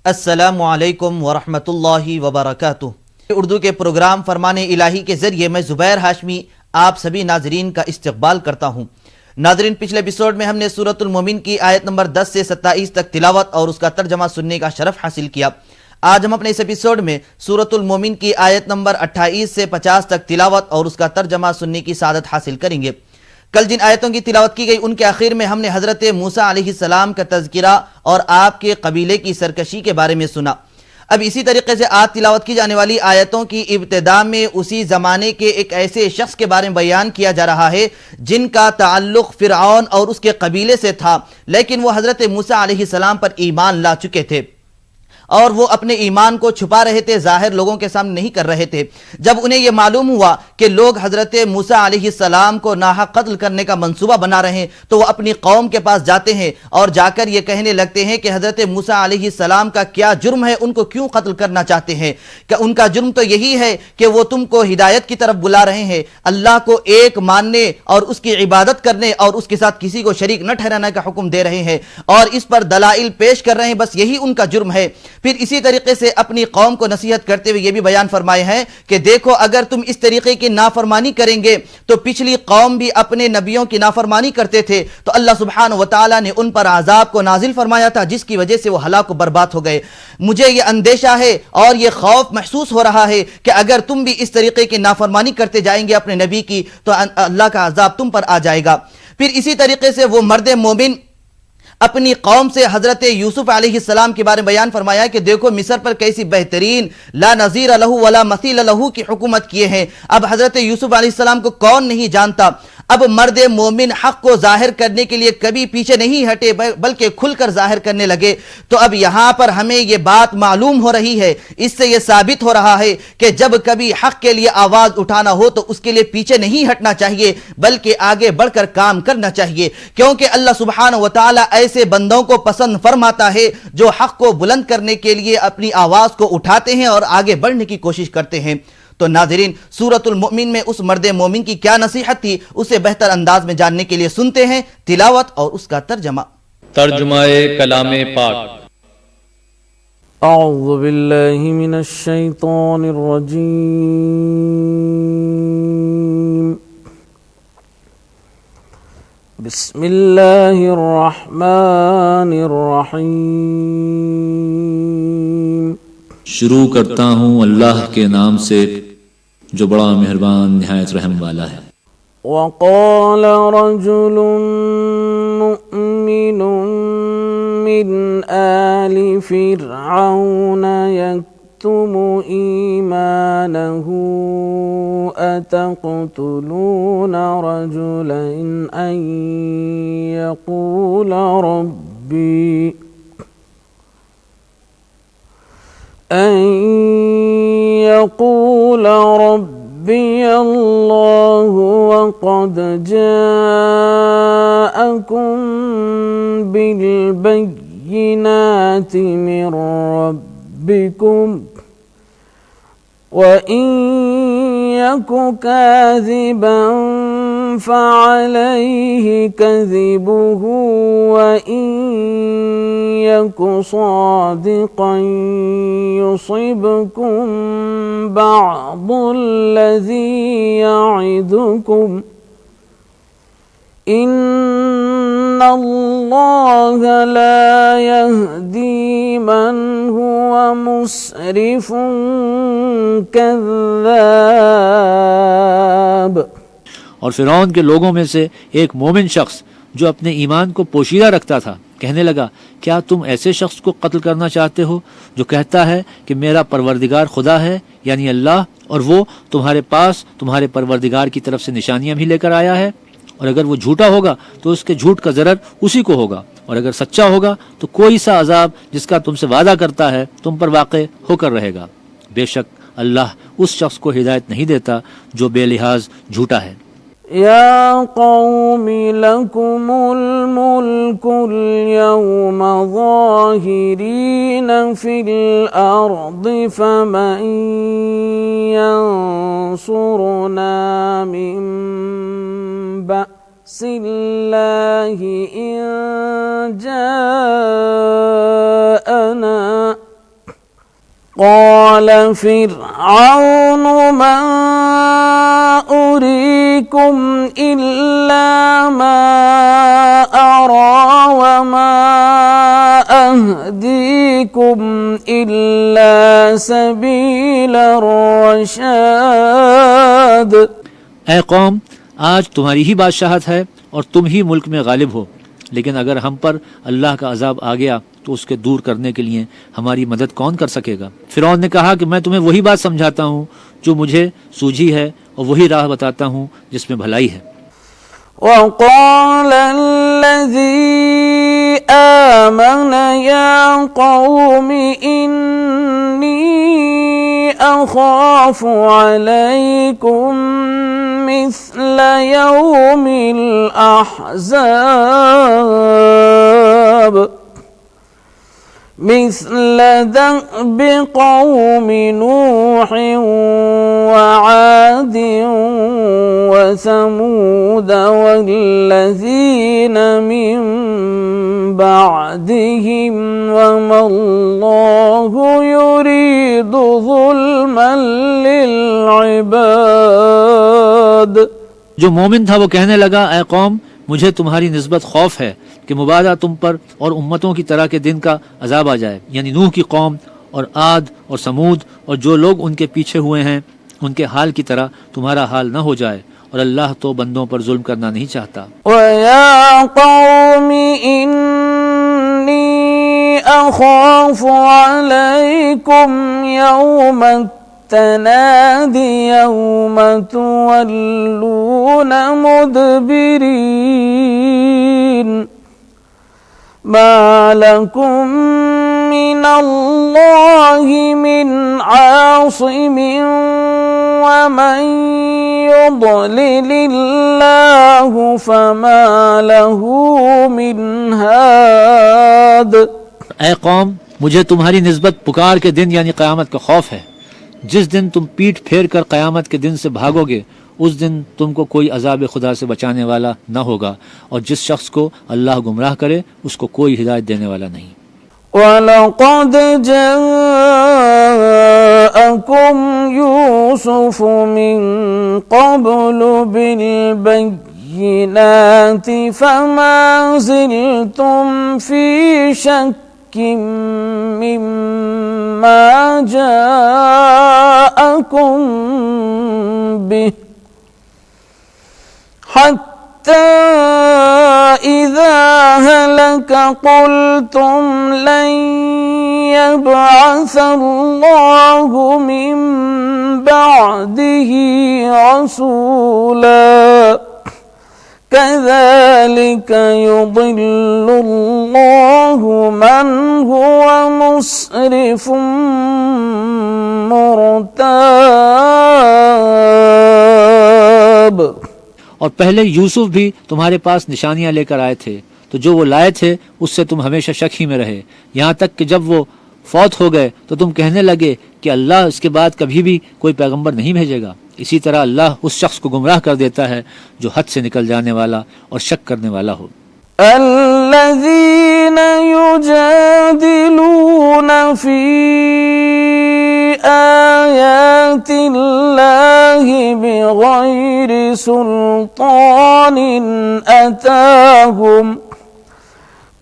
अस्सलामु अलैकुम वरहमतुल्लाहि वबरकातुह। उर्दू के प्रोग्राम फरमाने इलाही के जरिए मैं ज़ुबैर हाशमी आप सभी नाजरीन का इस्तकबाल करता हूँ। नाजरीन, पिछले एपिसोड में हमने सूरतुल मोमिन की आयत नंबर 10 से 27 तक तिलावत और उसका तर्जमा सुनने का शरफ हासिल किया। आज हम अपने इस एपिसोड में सूरतुल मोमिन की आयत नंबर 28 से 50 तक तिलावत और उसका तर्जमा सुनने की सादत हासिल करेंगे। कल जिन आयतों की तिलावत की गई उनके आखिर में हमने हजरत मूसा अलैहिस्सलाम का तज़किरा और आपके कबीले की सरकशी के बारे में सुना। अब इसी तरीके से आज तिलावत की जाने वाली आयतों की इब्तिदा में उसी ज़माने के एक ऐसे शख्स के बारे में बयान किया जा रहा है जिनका ताल्लुक़ फ़िरऔन और उसके कबीले से था, लेकिन वो हजरत मूसा अलैहिस्सलाम पर ईमान ला चुके थे और वो अपने ईमान को छुपा रहे थे, जाहिर लोगों के सामने नहीं कर रहे थे। जब उन्हें यह मालूम हुआ कि लोग हजरत मूसा अलैहिस्सलाम को नाहक कत्ल करने का मंसूबा बना रहे हैं तो वो अपनी कौम के पास जाते हैं और जाकर ये कहने लगते हैं कि हजरत मूसा अलैहिस्सलाम का क्या जुर्म है, उनको क्यों कत्ल करना चाहते हैं। कि उनका जुर्म तो यही है कि वो तुमको हिदायत की तरफ बुला रहे हैं, अल्लाह को एक मानने और उसकी इबादत करने और उसके साथ किसी को शरीक न ठहराने का हुक्म दे रहे हैं और इस पर दलाइल पेश कर रहे हैं, बस यही उनका जुर्म है। फिर इसी तरीके से अपनी कौम को नसीहत करते हुए यह भी बयान फरमाए हैं कि देखो, अगर तुम इस तरीके की नाफरमानी करेंगे तो पिछली कौम भी अपने नबियों की नाफरमानी करते थे तो अल्लाह सुब्हानहू व तआला ने उन पर आजाब को नाजिल फरमाया था, जिसकी वजह से वो हलाक बर्बाद हो गए। मुझे यह अंदेशा है और यह खौफ महसूस हो रहा है कि अगर तुम भी इस तरीके की नाफरमानी करते जाएंगे अपने नबी की तो अल्लाह का अजाब तुम पर आ जाएगा। फिर इसी तरीके से वो मर्द मोमिन अपनी कौम से हजरत यूसुफ अलैहिस्सलाम के बारे में बयान फरमाया कि देखो मिस्र पर कैसी बेहतरीन ला नज़ीर लहू वला मसील लहू की हुकूमत किए हैं। अब हजरत यूसुफ अलैहिस्सलाम को कौन नहीं जानता। अब मर्द मोमिन हक को जाहिर करने के लिए कभी पीछे नहीं हटे बल्कि खुलकर जाहिर करने लगे। तो अब यहां पर हमें यह बात मालूम हो रही है, इससे यह साबित हो रहा है कि जब कभी हक के लिए आवाज उठाना हो तो उसके लिए पीछे नहीं हटना चाहिए बल्कि आगे बढ़कर काम करना चाहिए, क्योंकि अल्लाह सुब्हानहू व तआला ऐसे बंदों को पसंद फरमाता है जो हक को बुलंद करने के लिए अपनी आवाज को उठाते हैं और आगे बढ़ने की कोशिश करते हैं। तो नाज़रीन, सूरतुल मोमिन में उस मर्द मोमिन की क्या नसीहत थी उसे बेहतर अंदाज में जानने के लिए सुनते हैं तिलावत और उसका तर्जमा। तर्जुमाए कलामे पाक। अऊज़ु बिल्लाहि मिनश शैतानिर रजीम। बिस्मिल्लाहिर रहमानिर रहीम। शुरू करता हूँ अल्लाह के नाम से जो बड़ा मेहरबान निहायत रहम वाला है। वक़ाल रजुलुन मुअमिनुन मिन आलि फ़िरऔन यक्तुमु ईमानहु अतक़तुलून रजुलन अन यक़ूल रब्बी अल्लाह वक़द जाअकुम बिलबय्यिनाति मिन रब्बिकुम व इन यकु काज़िबन फ़अलैहि कज़िबुहु व इन यकु सादिक़न युसिबकुम बअदुल्लज़ी य'iदुकुम इन्नल्लाह ला यहदी मन हुवा मुस्रिफुन कज़्ज़ाब। और फिरौन के लोगों में से एक मोमिन शख्स जो अपने ईमान को पोशीदा रखता था कहने लगा, क्या तुम ऐसे शख्स को कत्ल करना चाहते हो जो कहता है कि मेरा परवरदिगार खुदा है यानी अल्लाह, और वो तुम्हारे पास तुम्हारे परवरदिगार की तरफ से निशानियां भी लेकर आया है, और अगर वो झूठा होगा तो उसके झूठ का ज़रर उसी को होगा, और अगर सच्चा होगा तो कोई सा अजाब जिसका तुमसे वादा करता है तुम पर वाक़े होकर रहेगा। बेशक अल्लाह उस शख्स को हिदायत नहीं देता जो बेलिहाज झूठा है। या कौमी लकुमुल मुल्कुल यौमा ज़ाहिरीन फिल अर्दि फमन यंसुरुना मिन बअसिल्लाहि इन जाअना क़ाल फ़िरऔन मा उरीकुम इल्ला मा अरा व मा अहदीकुम इल्ला सबीलर रशाद। ऐ कौम, आज तुम्हारी ही बादशाहत है और तुम ही मुल्क में गालिब हो, लेकिन अगर हम पर अल्लाह का अजाब आ गया तो उसके दूर करने के लिए हमारी मदद कौन कर सकेगा। फिरौन ने कहा कि मैं तुम्हें वही बात समझाता हूँ जो मुझे सूझी है और वही राह बताता हूँ जिसमें भलाई है। वक़ाल अल्लज़ी आमन या क़ौमि इन्नी अख़ाफ़ु अलैकुम मिस्ल यौमिल अहज़ाब मिस्ल दअ्ब क़ौमि नूह वआद वसमूद वल्लज़ीन मिन बअदिहिम वमल्लाहु युरीदु ज़ुल्मन लिल-इबाद। जो मोमिन था वो कहने लगा, ऐ कौम, मुझे तुम्हारी निस्बत खौफ है कि मुबादा तुम पर और उम्मतों की तरह के दिन का अजाब आ जाए, यानी नूह की कौम और आद और समूद और जो लोग उनके पीछे हुए हैं उनके हाल की तरह तुम्हारा हाल न हो जाए, और अल्लाह तो बंदों पर जुल्म करना नहीं चाहता। वया कौमि इन्नी अख़ाफ़ु अलैकुम यौमत तनादी यौम तुवल्लून मुदबिरीन मा लकुम मिनल्लाहि मिन आसिमिन वमन युضलिलिल्लाहु फमा लहू मिन हाद। ऐ कौम, मुझे तुम्हारी निस्बत पुकार के दिन यानी क़यामत का खौफ है। जिस दिन तुम पीठ फेर कर क़यामत के दिन से भागोगे उस दिन तुमको कोई अज़ाब खुदा से बचाने वाला न होगा, और जिस शख्स को अल्लाह गुमराह करे उसको कोई हिदायत देने वाला नहीं। वलक़द जाअकुम यूसुफ़ु मिन क़ब्लु बिल-बय्यिनाति फमा ज़िलतुम फ़ी शक्किन मिम्मा जाअकुम बिहि हत्ता इज़ा हलक क़ुल्तुम लन यब्असल्लाहु मिन बअदिही रसूला कज़ालिक युदिल्लुल्लाहु मन हुवा मुस्रिफुम मुर्ताब। और पहले यूसुफ भी तुम्हारे पास निशानियां लेकर आए थे, तो जो वो लाए थे उससे तुम हमेशा शक ही में रहे, यहाँ तक कि जब वो फौत हो गए तो तुम कहने लगे कि अल्लाह इसके बाद कभी भी कोई पैगंबर नहीं भेजेगा। इसी तरह अल्लाह उस शख्स को गुमराह कर देता है जो हद से निकल जाने वाला और शक करने वाला हो। الذين يجادلون في آيات الله بغير سلطان أتاهم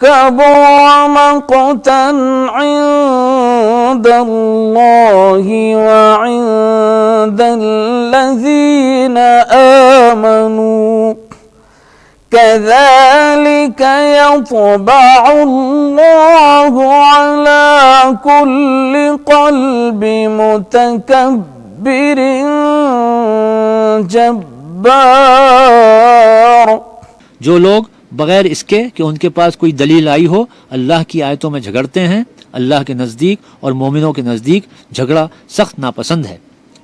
كبر مقتا عند الله وعند الذين آمنوا كذلك يطبع الله على كل قلب متكبر जब्बार। जो लोग बगैर इसके कि उनके पास कोई दलील आई हो अल्लाह की आयतों में झगड़ते हैं, अल्लाह के नज़दीक और मोमिनों के नज़दीक झगड़ा सख्त नापसंद है।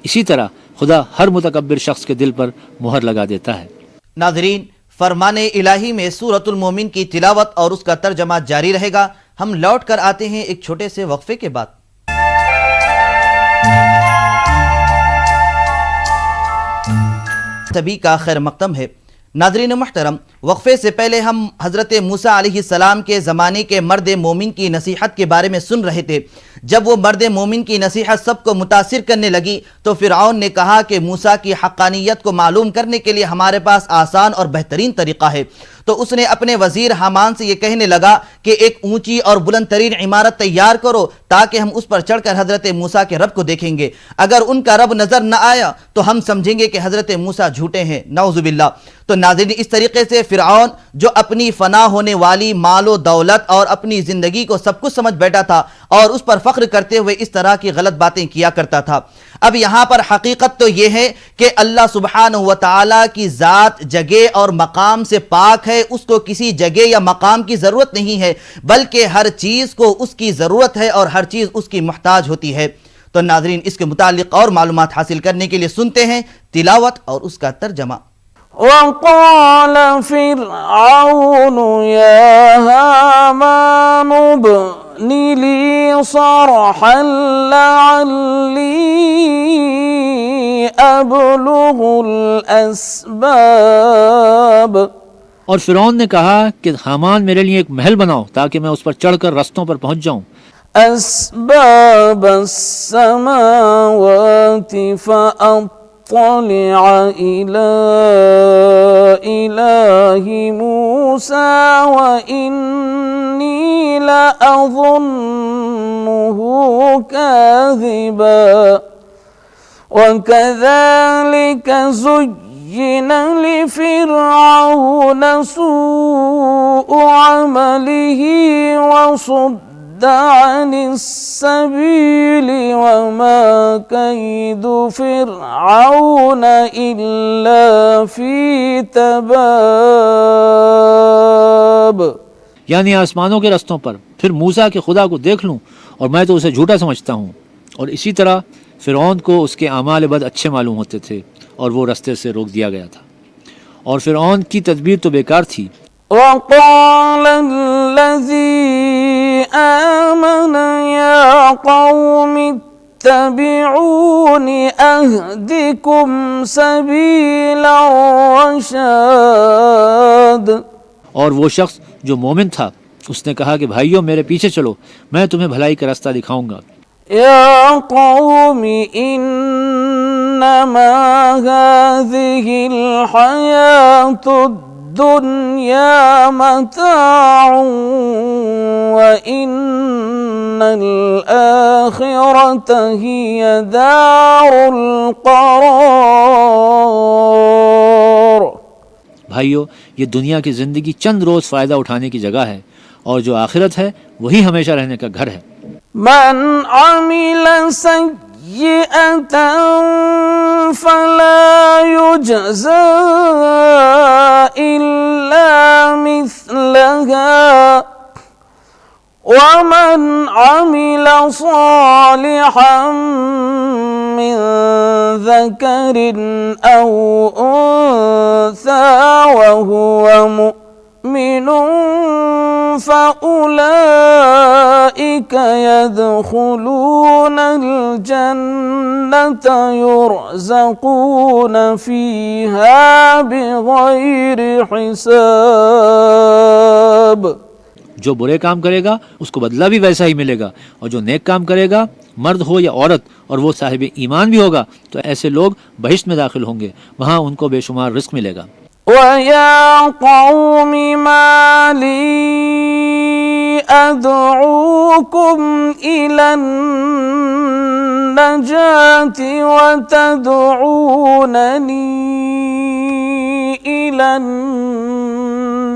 इसी तरह खुदा हर मुतकब्बिर शख्स के दिल पर मुहर लगा देता है। नाज़रीन, फरमाने इलाही में सूरतुल मोमिन की तिलावत और उसका तर्जमा जारी रहेगा। हम लौट कर आते हैं एक छोटे से वक्फे के बाद। सभी का खैर मकदम है। नाज़रीन मुहतरम, वक्फे से पहले हम हज़रत मूसा अलैहिस्सलाम के ज़माने के मर्द मोमिन की नसीहत के बारे में सुन रहे थे। जब वो मर्द मोमिन की नसीहत सबको मुतासिर करने लगी तो फ़िरऔन ने कहा कि मूसा की हक़ानियत को मालूम करने के लिए हमारे पास आसान और बेहतरीन तरीक़ा है। तो उसने अपने वज़ीर हामान से ये कहने लगा कि एक ऊंची और बुलंद तरीन इमारत तैयार करो ताकि हम उस पर चढ़कर हज़रत मूसा के रब को देखेंगे। अगर उनका रब नज़र न आया तो हम समझेंगे कि हज़रत मूसा झूठे हैं, नाउज़ुबिल्लाह। तो नाज़रीन, इस तरीके से फ़िरऔन जो अपनी फ़ना होने वाली मालो दौलत और अपनी ज़िंदगी को सब कुछ समझ बैठा था और उस पर फ़ख्र करते हुए इस तरह की गलत बातें किया करता था। अब यहाँ पर हकीकत तो यह है कि अल्लाह सुब्हानहु व तआला की ज़ात जगह और मकाम से पाक है, उसको किसी जगह या मकाम की ज़रूरत नहीं है, बल्कि हर चीज़ को उसकी ज़रूरत है और हर चीज़ उसकी मुहताज होती है। तो नाज़रीन, इसके मुतालिक और मालूमात हासिल करने के लिए सुनते हैं तिलावत और उसका तर्जमा। वक़ाल फ़िरऔन या हामान इब्नि ली सरहन लअल्ली अब्लुगुल अस्बाब। और फ़िरौन ने कहा कि हामान मेरे लिए एक महल बनाओ ताकि मैं उस पर चढ़कर रस्तों पर पहुंच जाऊं। अस्बाब अस्समावाति फ़अत्तलिअ इला इलाहि मूसा व इन्नी लअज़ुन्नुहु काज़िबा वकज़ालिक ज़ुय्यिन लिफ़िरऔन सूअ अमलिहि वसुद्द अनिस्सबील वमा कैदु फ़िरऔन इल्ला फ़ी तबाब। यानी आसमानों के रस्तों पर फिर मूसा के खुदा को देख लूं और मैं तो उसे झूठा समझता हूं। और इसी तरह फ़िरौन को उसके आमाल बद अच्छे मालूम होते थे और वो रस्ते से रोक दिया गया था और फ़िरौन की तदबीर तो बेकार थी। वक़ाल अल्लज़ी आमन या क़ौमि इत्तबिऊनि अहदिकुम सबीला रशाद। और वो शख्स जो मोमिन था उसने कहा कि भाइयों मेरे पीछे चलो, मैं तुम्हें भलाई का रास्ता दिखाऊंगा। या क़ौमि इन्नमा हाज़िहिल हयातुद दुनिया मताउन व इन्नल आखिरत हिय दारुल क़रार। भाइयों, ये दुनिया की ज़िंदगी चंद रोज़ फ़ायदा उठाने की जगह है और जो आखिरत है वही हमेशा रहने का घर है। मन अमिल सय्यअतन फला युजज़ा इल्ला मिस्लहा वमन अमिल सालिहन मिन ज़करिन औ उन्सा वहुवा मुमिनुन फ़उलाइक यदख़ुलूनल जन्नत युरज़क़ून फ़ीहा बिग़ैरि हिसाब। जो बुरे काम करेगा उसको बदला भी वैसा ही मिलेगा और जो नेक काम करेगा, मर्द हो या औरत, और वो साहिब ईमान भी होगा, तो ऐसे लोग बहिश्त में दाखिल होंगे, वहाँ उनको बेशुमार रिज़्क़ मिलेगा। वया क़ौमि मा ली अदऊकुम इलन नजाति व तदऊननी इलन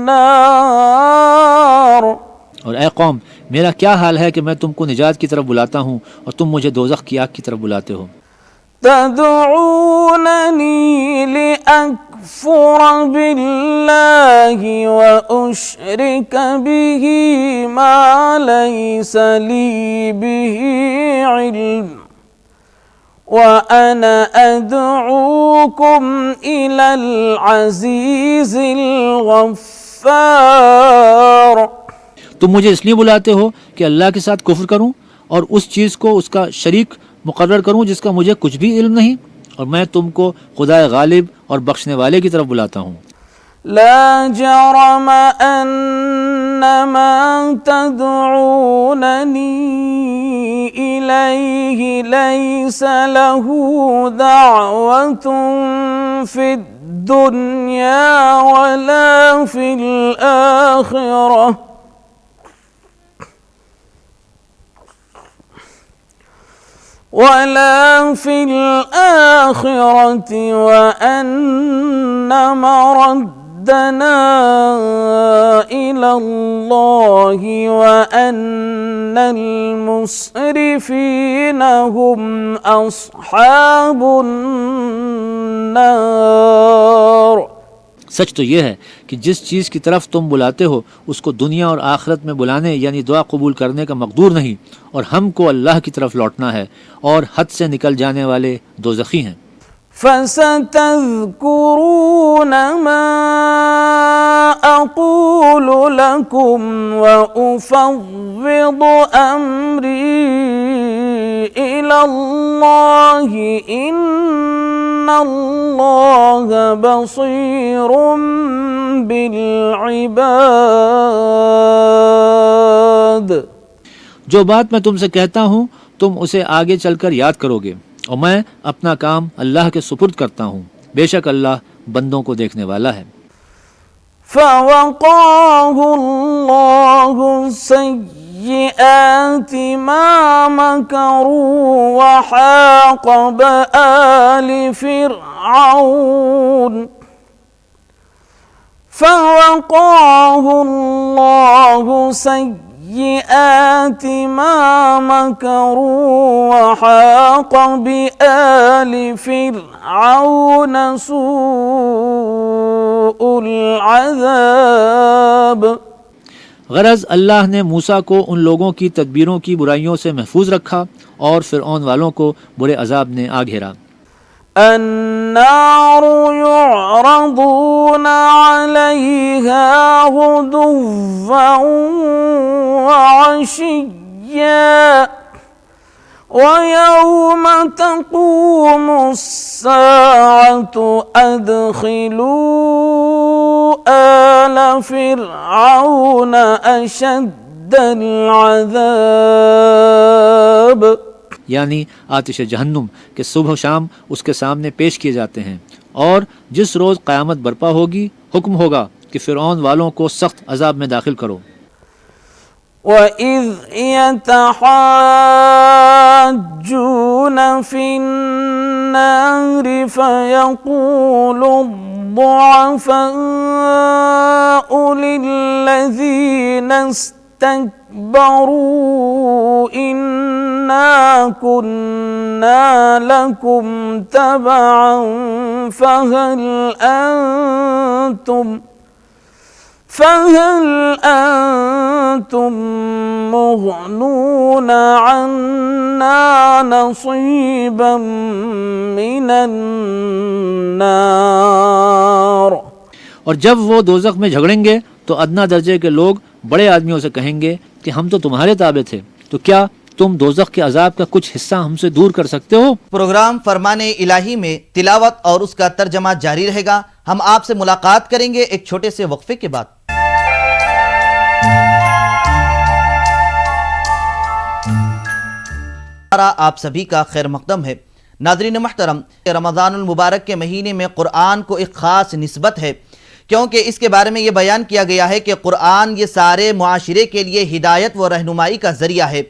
नार। और ऐ कौम, मेरा क्या हाल है कि मैं तुमको निजात की तरफ बुलाता हूँ और तुम मुझे दोज़ख की आग की तरफ बुलाते हो। तदऊननी लिअकफुर बिल्लाहि व उश्रिक बिही मा लैस ली बिही इल्म व अना अदऊकुम इलल अज़ीज़िल गफ़्फ़ार। तुम मुझे इसलिए बुलाते हो कि अल्लाह के साथ कुफ्र करूं और उस चीज़ को उसका शरीक मुकर्रर करूं जिसका मुझे कुछ भी इल्म नहीं, और मैं तुमको खुदा गालिब और बख्शने वाले की तरफ बुलाता हूं। لا جرم أن ما تدعونني إليه ليس له دعوة في الدنيا ولا في الآخرة وأن مردنا إلى الله وأن المسرفين هم أصحاب النار। सच तो यह है कि जिस चीज़ की तरफ तुम बुलाते हो उसको दुनिया और आखिरत में बुलाने यानी दुआ कबूल करने का मकदूर नहीं, और हमको अल्लाह की तरफ लौटना है, और हद से निकल जाने वाले दोज़खी हैं। فستذكرون ما أقول لكم وأفوض أمري إلى الله إن الله بصير بالعباد। जो बात मैं तुमसे कहता हूँ तुम उसे आगे चलकर याद करोगे, और मैं अपना काम अल्लाह के सुपुर्द करता हूँ, बेशक अल्लाह बंदों को देखने वाला है। فوقاه الله سيئات ما مكروا وحاق بآل فرعون فوقاه الله سيئات ما مكروا وحاق بآل فرعون سوء العذاب। गरज अल्लाह ने मूसा को उन लोगों की तदबीरों की बुराइयों से महफूज रखा और फिरऔन वालों को बुरे अजाब ने आ घेरा। النار يعرضون عليها غدوا وعشيا ويوم تقوم الساعة أدخلوا آل فرعون أشد العذاب। यानी आतिश जहन्नुम के सुबह शाम उसके सामने पेश किए जाते हैं, और जिस रोज़ क़यामत बर्पा होगी हुक्म होगा कि फ़िरऔन वालों को सख्त अजाब में दाखिल करो। وَإِذْ يَتَحَاجُّونَ فِي النَّارِ فَيَقُولُ الضُّعَفَاءُ لِلَّذِينَ اسْتَكْبَرُوا إِنَّا كُنَّا لَكُمْ تَبَعًا فهل أنتم مغنون عنا نصيبا من النار। और जब वो दोज़ख में झगड़ेंगे तो अदना दर्जे के लोग बड़े आदमियों से कहेंगे कि हम तो तुम्हारे ताबे थे, तो क्या तुम दोज़ख के अजाब का कुछ हिस्सा हमसे दूर कर सकते हो। प्रोग्राम फरमाने इलाही में तिलावत और उसका तर्जमा जारी रहेगा। हम आपसे मुलाकात करेंगे एक छोटे से वक्फे के बाद। आप सभी का खैर मकदम है। नाज़रीन महतरम, रमज़ानुल मुबारक के महीने में क़ुरआन को एक ख़ास निस्बत है, क्योंकि इसके बारे में ये बयान किया गया है कि क़ुरआन ये सारे मुआशरे के लिए हिदायत व रहनुमाई का ज़रिया है,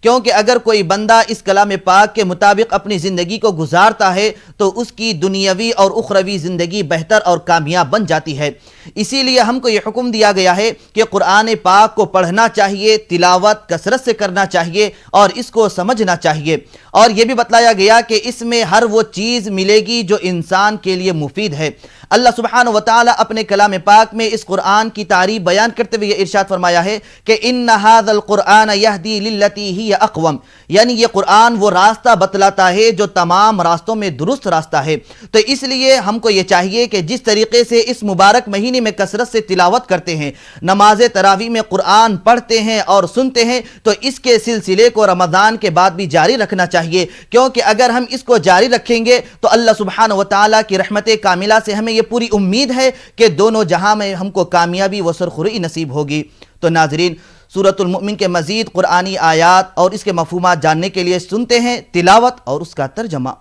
क्योंकि अगर कोई बंदा इस कलाम पाक के मुताबिक अपनी ज़िंदगी को गुजारता है तो उसकी दुनियावी और उखरवी ज़िंदगी बेहतर और कामयाब बन जाती है। इसीलिए हमको ये हुक्म दिया गया है कि क़ुरआन पाक को पढ़ना चाहिए, तिलावत कसरत से करना चाहिए और इसको समझना चाहिए। और ये भी बतलाया गया कि इसमें हर वो चीज़ मिलेगी जो इंसान के लिए मुफीद है। अल्लाह सुब्हानहु व तआला अपने कलाम पाक में इस कुरान की तारीफ बयान करते हुए इरशाद फरमाया है कि इन्ना हाज़ल कुरआन यहदी लिल्लती ही हिय अक़वम, यानी ये कुरान वो रास्ता बतलाता है जो तमाम रास्तों में दुरुस्त रास्ता है। तो इसलिए हमको ये चाहिए कि जिस तरीके से इस मुबारक महीने में कसरत से तिलावत करते हैं, नमाज तरावी में कुरान पढ़ते हैं और सुनते हैं, तो इसके सिलसिले को रमज़ान के बाद भी जारी रखना चाहिए, क्योंकि अगर हम इसको जारी रखेंगे तो अल्लाह सुब्हानहू व तआला की रहमत कामिला से हमें ये पूरी उम्मीद है कि दोनों जहां में हमको कामयाबी व सरखुरी नसीब होगी। तो नाज़रीन, सूरतुल मुमिन के मजीद कुरानी आयात और इसके मफ़हूमात जानने के लिए सुनते हैं तिलावत और उसका तर्जमा।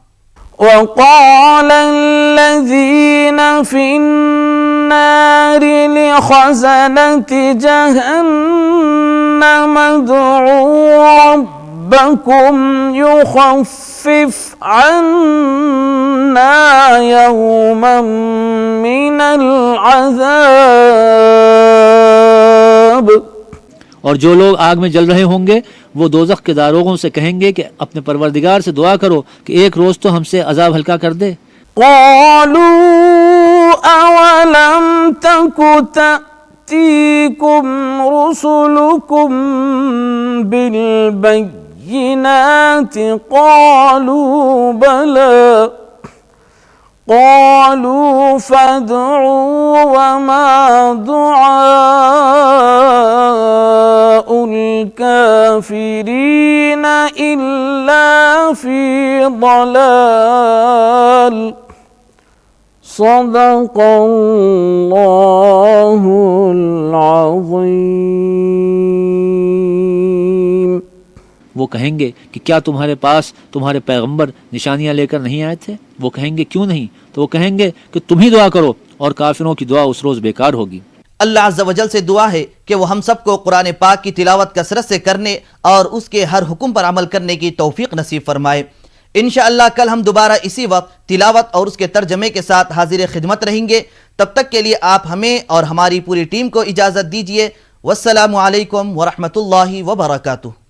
वक़ाल अल्लज़ीन फ़िन्नारि लिख़ज़नति जहन्नम उदዑ रब्बकुम युख़फ़िफ़ अन्ना यौमन मिनल अज़ाब। और जो लोग आग में जल रहे होंगे वो दोज़ख के दारोगों से कहेंगे कि अपने परवरदिगार से दुआ करो कि एक रोज़ तो हमसे अज़ाब हल्का कर दे। क़ालू अवलम तकु तअतीकुम रुसुलुकुम बिलबय्यिनाति क़ालू बला क़ालू फ़दዑ वमा दुआउल काफ़िरीन इल्ला फ़ी ضलाल। सदक़ल्लाहुल अज़ीम। वो कहेंगे कि क्या तुम्हारे पास तुम्हारे पैगंबर निशानियां लेकर नहीं आए थे? वो कहेंगे क्यों नहीं? तो वो कहेंगे कि तुम ही दुआ करो और काफिरों की दुआ उस रोज़ बेकार होगी। अल्लाह अज़्ज़ व जल से दुआ है कि वो हम सबको कुरान पाक की तिलावत कसरत से करने और उसके हर हुक्म पर अमल करने की तौफीक नसीब फरमाए। इंशाअल्लाह कल हम दोबारा इसी वक्त तिलावत और उसके तर्जमे के साथ हाजिर खिदमत रहेंगे। तब तक के लिए आप हमें और हमारी पूरी टीम को इजाज़त दीजिए। वस्सलामु अलैकुम व रहमतुल्लाहि व बरकातुहू।